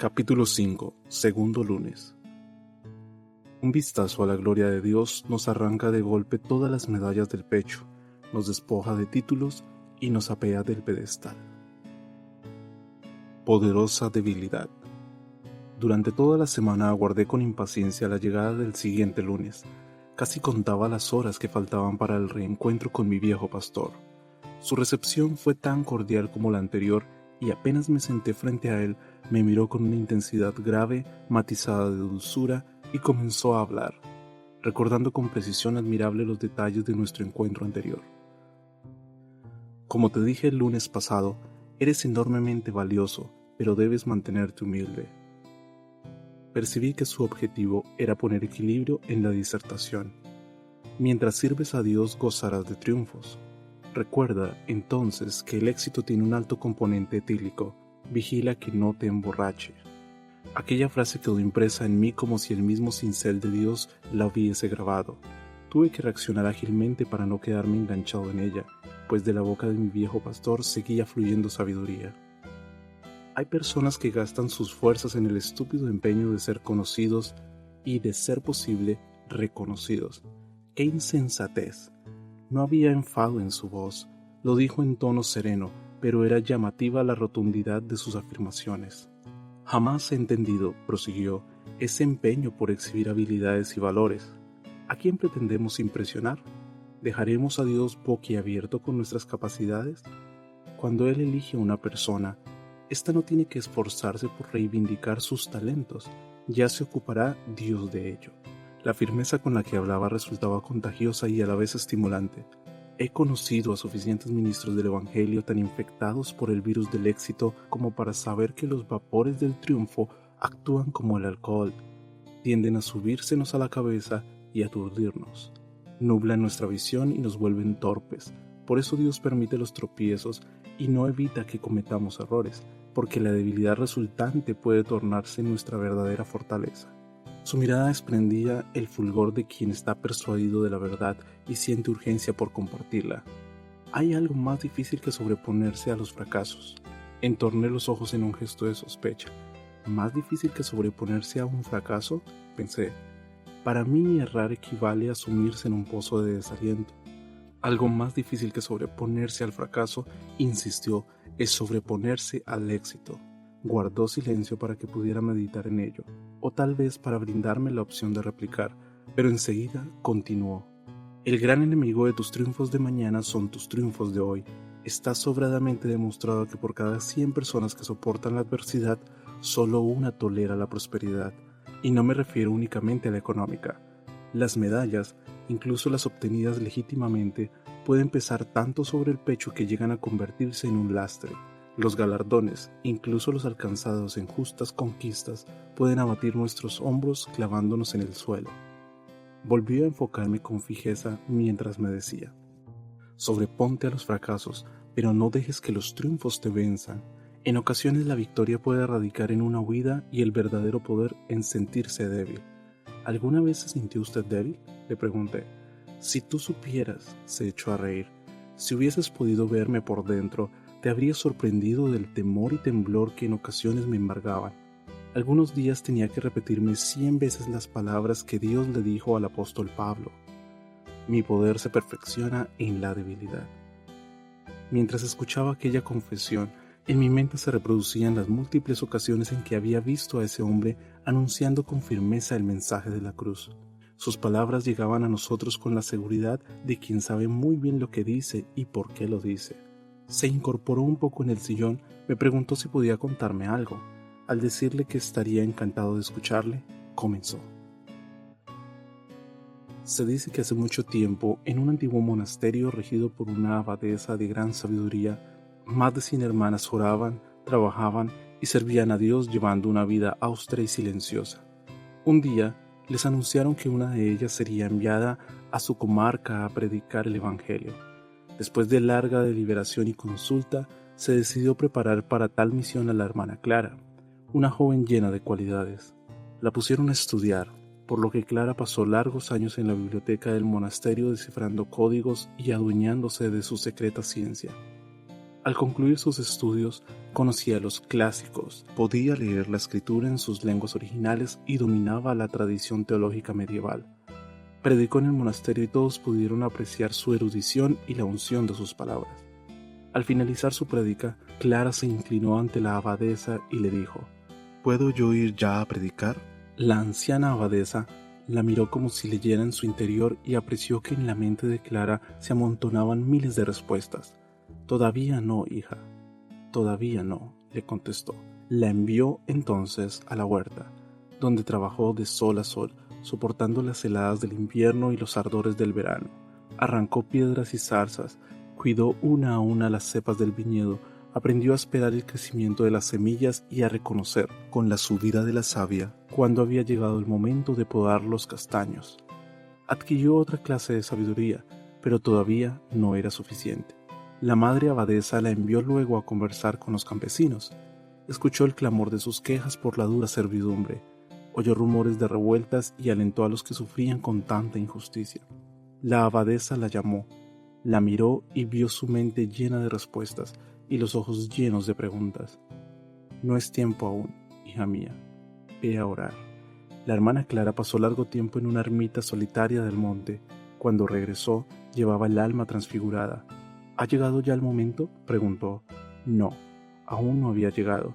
Capítulo 5, segundo lunes. Un vistazo a la gloria de Dios nos arranca de golpe todas las medallas del pecho, nos despoja de títulos y nos apea del pedestal. Poderosa debilidad. Durante toda la semana aguardé con impaciencia la llegada del siguiente lunes. Casi contaba las horas que faltaban para el reencuentro con mi viejo pastor. Su recepción fue tan cordial como la anterior y apenas me senté frente a él, me miró con una intensidad grave, matizada de dulzura, y comenzó a hablar, recordando con precisión admirable los detalles de nuestro encuentro anterior. Como te dije el lunes pasado, eres enormemente valioso, pero debes mantenerte humilde. Percibí que su objetivo era poner equilibrio en la disertación. Mientras sirves a Dios gozarás de triunfos. Recuerda, entonces, que el éxito tiene un alto componente etílico. Vigila que no te emborrache. Aquella frase quedó impresa en mí como si el mismo cincel de Dios la hubiese grabado. Tuve que reaccionar ágilmente para no quedarme enganchado en ella, pues de la boca de mi viejo pastor seguía fluyendo sabiduría. Hay personas que gastan sus fuerzas en el estúpido empeño de ser conocidos y, de ser posible, reconocidos. ¡Qué insensatez! No había enfado en su voz, lo dijo en tono sereno, pero era llamativa la rotundidad de sus afirmaciones. Jamás he entendido, prosiguió, ese empeño por exhibir habilidades y valores. ¿A quién pretendemos impresionar? ¿Dejaremos a Dios boquiabierto con nuestras capacidades? Cuando Él elige a una persona, ésta no tiene que esforzarse por reivindicar sus talentos, ya se ocupará Dios de ello. La firmeza con la que hablaba resultaba contagiosa y a la vez estimulante. He conocido a suficientes ministros del Evangelio tan infectados por el virus del éxito como para saber que los vapores del triunfo actúan como el alcohol, tienden a subírsenos a la cabeza y a aturdirnos. Nublan nuestra visión y nos vuelven torpes. Por eso Dios permite los tropiezos y no evita que cometamos errores, porque la debilidad resultante puede tornarse nuestra verdadera fortaleza. Su mirada desprendía el fulgor de quien está persuadido de la verdad y siente urgencia por compartirla. ¿Hay algo más difícil que sobreponerse a los fracasos? Entorné los ojos en un gesto de sospecha. ¿Más difícil que sobreponerse a un fracaso? Pensé. Para mí errar equivale a sumirse en un pozo de desaliento. Algo más difícil que sobreponerse al fracaso, insistió, es sobreponerse al éxito. Guardó silencio para que pudiera meditar en ello, o tal vez para brindarme la opción de replicar, pero enseguida continuó. El gran enemigo de tus triunfos de mañana son tus triunfos de hoy. Está sobradamente demostrado que por cada 100 personas que soportan la adversidad, solo una tolera la prosperidad. Y no me refiero únicamente a la económica. Las medallas, incluso las obtenidas legítimamente, pueden pesar tanto sobre el pecho que llegan a convertirse en un lastre. Los galardones, incluso los alcanzados en justas conquistas, pueden abatir nuestros hombros clavándonos en el suelo. Volví a enfocarme con fijeza mientras me decía: sobreponte a los fracasos, pero no dejes que los triunfos te venzan. En ocasiones la victoria puede radicar en una huida y el verdadero poder en sentirse débil. ¿Alguna vez se sintió usted débil?, le pregunté. Si tú supieras, se echó a reír. Si hubieses podido verme por dentro, te habrías sorprendido del temor y temblor que en ocasiones me embargaban. Algunos días tenía que repetirme 100 veces las palabras que Dios le dijo al apóstol Pablo: mi poder se perfecciona en la debilidad. Mientras escuchaba aquella confesión, en mi mente se reproducían las múltiples ocasiones en que había visto a ese hombre anunciando con firmeza el mensaje de la cruz. Sus palabras llegaban a nosotros con la seguridad de quien sabe muy bien lo que dice y por qué lo dice. Se incorporó un poco en el sillón, me preguntó si podía contarme algo. Al decirle que estaría encantado de escucharle, comenzó. Se dice que hace mucho tiempo, en un antiguo monasterio regido por una abadesa de gran sabiduría, más de 100 hermanas oraban, trabajaban y servían a Dios llevando una vida austera y silenciosa. Un día les anunciaron que una de ellas sería enviada a su comarca a predicar el Evangelio. Después de larga deliberación y consulta, se decidió preparar para tal misión a la hermana Clara, una joven llena de cualidades. La pusieron a estudiar, por lo que Clara pasó largos años en la biblioteca del monasterio descifrando códigos y adueñándose de su secreta ciencia. Al concluir sus estudios, conocía los clásicos, podía leer la escritura en sus lenguas originales y dominaba la tradición teológica medieval. Predicó en el monasterio y todos pudieron apreciar su erudición y la unción de sus palabras. Al finalizar su prédica, Clara se inclinó ante la abadesa y le dijo: ¿Puedo yo ir ya a predicar? La anciana abadesa la miró como si leyera en su interior y apreció que en la mente de Clara se amontonaban miles de respuestas. «Todavía no, hija, todavía no», le contestó. La envió entonces a la huerta, donde trabajó de sol a sol, soportando las heladas del invierno y los ardores del verano. Arrancó piedras y zarzas, cuidó una a una las cepas del viñedo, aprendió a esperar el crecimiento de las semillas y a reconocer, con la subida de la savia, cuando había llegado el momento de podar los castaños. Adquirió otra clase de sabiduría, pero todavía no era suficiente. La madre abadesa la envió luego a conversar con los campesinos. Escuchó el clamor de sus quejas por la dura servidumbre, oyó rumores de revueltas y alentó a los que sufrían con tanta injusticia. La abadesa la llamó, la miró y vio su mente llena de respuestas y los ojos llenos de preguntas. «No es tiempo aún, hija mía, ve a orar». La hermana Clara pasó largo tiempo en una ermita solitaria del monte. Cuando regresó, llevaba el alma transfigurada. «¿Ha llegado ya el momento?», preguntó. No, aún no había llegado.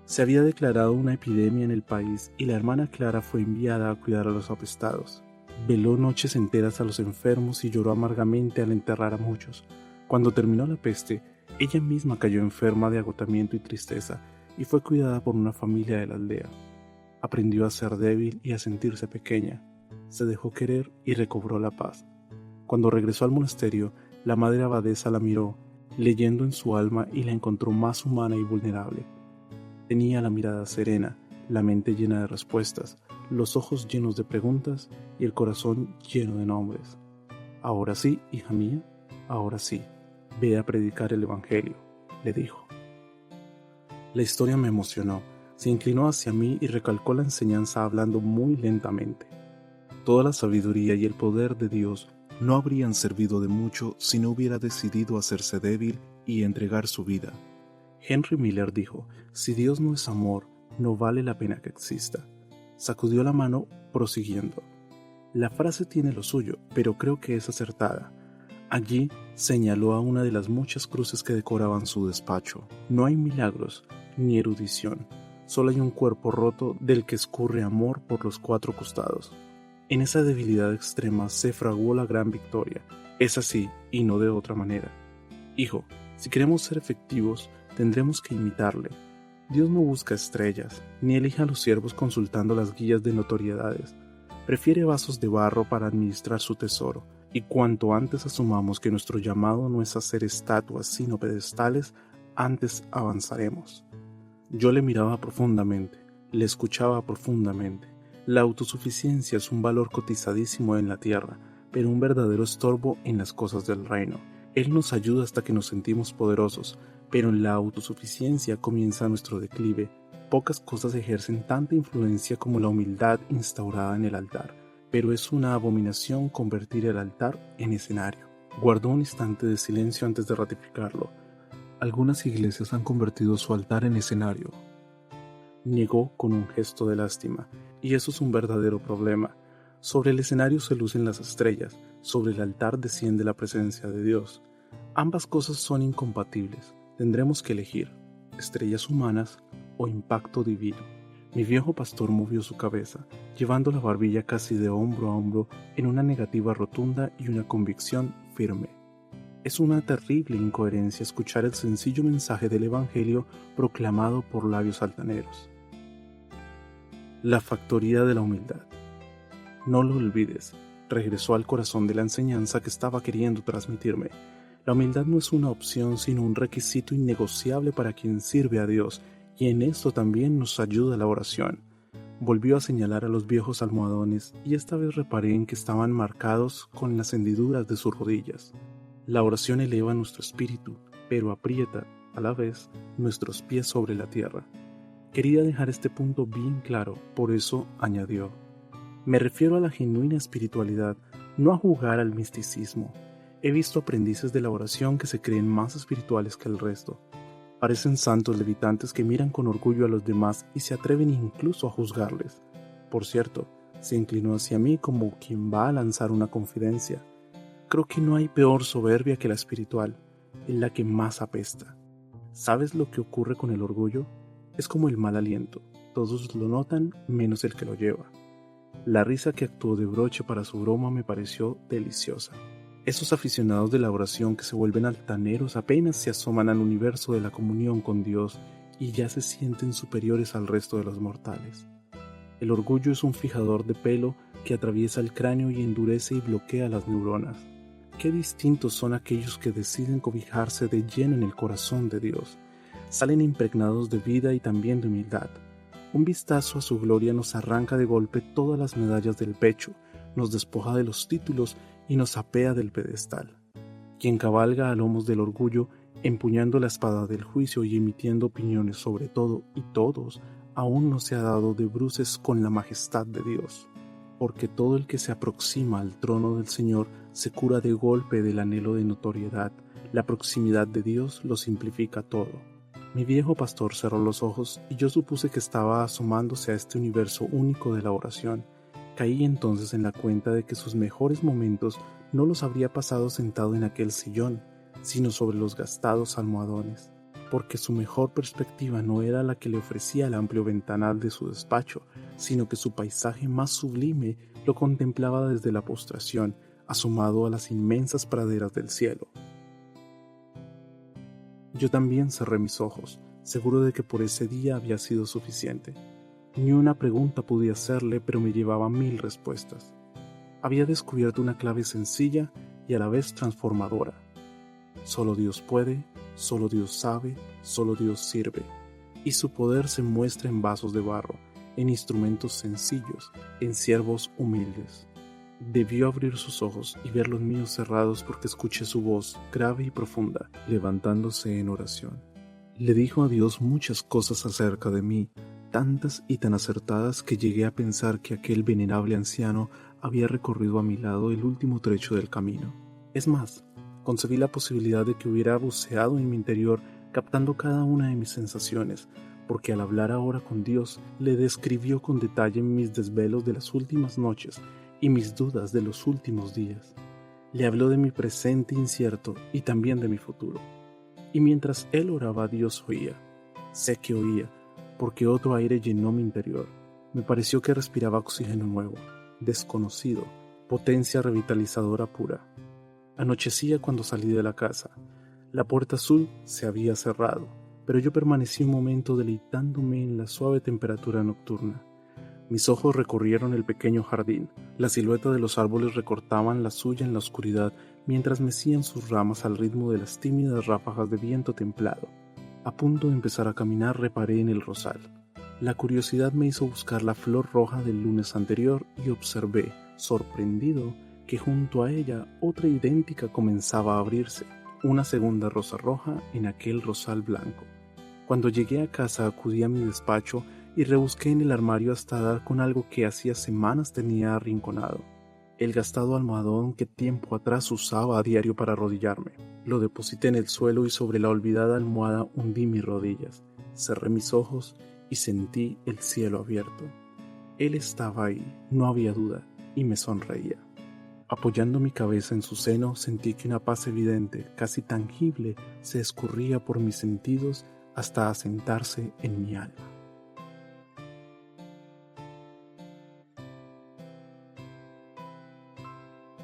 Se había declarado una epidemia en el país y la hermana Clara fue enviada a cuidar a los apestados. Veló noches enteras a los enfermos y lloró amargamente al enterrar a muchos. Cuando terminó la peste, ella misma cayó enferma de agotamiento y tristeza y fue cuidada por una familia de la aldea. Aprendió a ser débil y a sentirse pequeña. Se dejó querer y recobró la paz. Cuando regresó al monasterio, la madre abadesa la miró, leyendo en su alma, y la encontró más humana y vulnerable. Tenía la mirada serena, la mente llena de respuestas, los ojos llenos de preguntas y el corazón lleno de nombres. «Ahora sí, hija mía, ahora sí, ve a predicar el Evangelio», le dijo. La historia me emocionó. Se inclinó hacia mí y recalcó la enseñanza hablando muy lentamente. «Toda la sabiduría y el poder de Dios no habrían servido de mucho si no hubiera decidido hacerse débil y entregar su vida». Henry Miller dijo: «Si Dios no es amor, no vale la pena que exista». Sacudió la mano, prosiguiendo: «La frase tiene lo suyo, pero creo que es acertada». Allí señaló a una de las muchas cruces que decoraban su despacho. «No hay milagros, ni erudición. Solo hay un cuerpo roto del que escurre amor por los cuatro costados». En esa debilidad extrema se fraguó la gran victoria. Es así y no de otra manera. Hijo, si queremos ser efectivos, tendremos que imitarle. Dios no busca estrellas, ni elige a los siervos consultando las guías de notoriedades. Prefiere vasos de barro para administrar su tesoro, y cuanto antes asumamos que nuestro llamado no es hacer estatuas sino pedestales, antes avanzaremos. Yo le miraba profundamente, le escuchaba profundamente. La autosuficiencia es un valor cotizadísimo en la tierra, pero un verdadero estorbo en las cosas del reino. Él nos ayuda hasta que nos sentimos poderosos, pero en la autosuficiencia comienza nuestro declive. Pocas cosas ejercen tanta influencia como la humildad instaurada en el altar, pero es una abominación convertir el altar en escenario. Guardó un instante de silencio antes de ratificarlo. «Algunas iglesias han convertido su altar en escenario», negó con un gesto de lástima, «y eso es un verdadero problema. Sobre el escenario se lucen las estrellas, sobre el altar desciende la presencia de Dios. Ambas cosas son incompatibles. Tendremos que elegir, estrellas humanas o impacto divino». Mi viejo pastor movió su cabeza, llevando la barbilla casi de hombro a hombro en una negativa rotunda y una convicción firme. Es una terrible incoherencia escuchar el sencillo mensaje del Evangelio proclamado por labios altaneros. La factoría de la humildad. No lo olvides, regresó al corazón de la enseñanza que estaba queriendo transmitirme. La humildad no es una opción, sino un requisito innegociable para quien sirve a Dios, y en esto también nos ayuda la oración. Volvió a señalar a los viejos almohadones, y esta vez reparé en que estaban marcados con las hendiduras de sus rodillas. La oración eleva nuestro espíritu, pero aprieta, a la vez, nuestros pies sobre la tierra. Quería dejar este punto bien claro, por eso añadió: «Me refiero a la genuina espiritualidad, no a jugar al misticismo. He visto aprendices de la oración que se creen más espirituales que el resto. Parecen santos levitantes que miran con orgullo a los demás y se atreven incluso a juzgarles. Por cierto, se inclinó hacia mí como quien va a lanzar una confidencia. Creo que no hay peor soberbia que la espiritual, es la que más apesta. ¿Sabes lo que ocurre con el orgullo? Es como el mal aliento, todos lo notan menos el que lo lleva. La risa que actuó de broche para su broma me pareció deliciosa. Esos aficionados de la oración que se vuelven altaneros apenas se asoman al universo de la comunión con Dios y ya se sienten superiores al resto de los mortales. El orgullo es un fijador de pelo que atraviesa el cráneo y endurece y bloquea las neuronas. Qué distintos son aquellos que deciden cobijarse de lleno en el corazón de Dios. Salen impregnados de vida y también de humildad. Un vistazo a su gloria nos arranca de golpe todas las medallas del pecho, nos despoja de los títulos y nos apea del pedestal. Quien cabalga a lomos del orgullo, empuñando la espada del juicio y emitiendo opiniones sobre todo y todos, aún no se ha dado de bruces con la majestad de Dios. Porque todo el que se aproxima al trono del Señor se cura de golpe del anhelo de notoriedad. La proximidad de Dios lo simplifica todo. Mi viejo pastor cerró los ojos y yo supuse que estaba asomándose a este universo único de la oración. Caí entonces en la cuenta de que sus mejores momentos no los habría pasado sentado en aquel sillón, sino sobre los gastados almohadones, porque su mejor perspectiva no era la que le ofrecía el amplio ventanal de su despacho, sino que su paisaje más sublime lo contemplaba desde la postración, asomado a las inmensas praderas del cielo. Yo también cerré mis ojos, seguro de que por ese día había sido suficiente. Ni una pregunta pude hacerle, pero me llevaba 1000 respuestas. Había descubierto una clave sencilla y a la vez transformadora. Solo Dios puede, solo Dios sabe, solo Dios sirve. Y su poder se muestra en vasos de barro, en instrumentos sencillos, en siervos humildes. Debió abrir sus ojos y ver los míos cerrados porque escuché su voz, grave y profunda, levantándose en oración. Le dijo a Dios muchas cosas acerca de mí, tantas y tan acertadas que llegué a pensar que aquel venerable anciano había recorrido a mi lado el último trecho del camino. Es más, concebí la posibilidad de que hubiera buceado en mi interior captando cada una de mis sensaciones, porque al hablar ahora con Dios le describió con detalle mis desvelos de las últimas noches y mis dudas de los últimos días. Le habló de mi presente incierto y también de mi futuro. Y mientras él oraba, Dios oía. Sé que oía, porque otro aire llenó mi interior. Me pareció que respiraba oxígeno nuevo, desconocido, potencia revitalizadora pura. Anochecía cuando salí de la casa. La puerta azul se había cerrado, pero yo permanecí un momento deleitándome en la suave temperatura nocturna. Mis ojos recorrieron el pequeño jardín. La silueta de los árboles recortaban la suya en la oscuridad mientras mecían sus ramas al ritmo de las tímidas ráfagas de viento templado. A punto de empezar a caminar reparé en el rosal. La curiosidad me hizo buscar la flor roja del lunes anterior y observé, sorprendido, que junto a ella otra idéntica comenzaba a abrirse, una segunda rosa roja en aquel rosal blanco. Cuando llegué a casa acudí a mi despacho y rebusqué en el armario hasta dar con algo que hacía semanas tenía arrinconado, el gastado almohadón que tiempo atrás usaba a diario para arrodillarme. Lo deposité en el suelo y sobre la olvidada almohada hundí mis rodillas, cerré mis ojos y sentí el cielo abierto. Él estaba ahí, no había duda, y me sonreía. Apoyando mi cabeza en su seno, sentí que una paz evidente, casi tangible, se escurría por mis sentidos hasta asentarse en mi alma.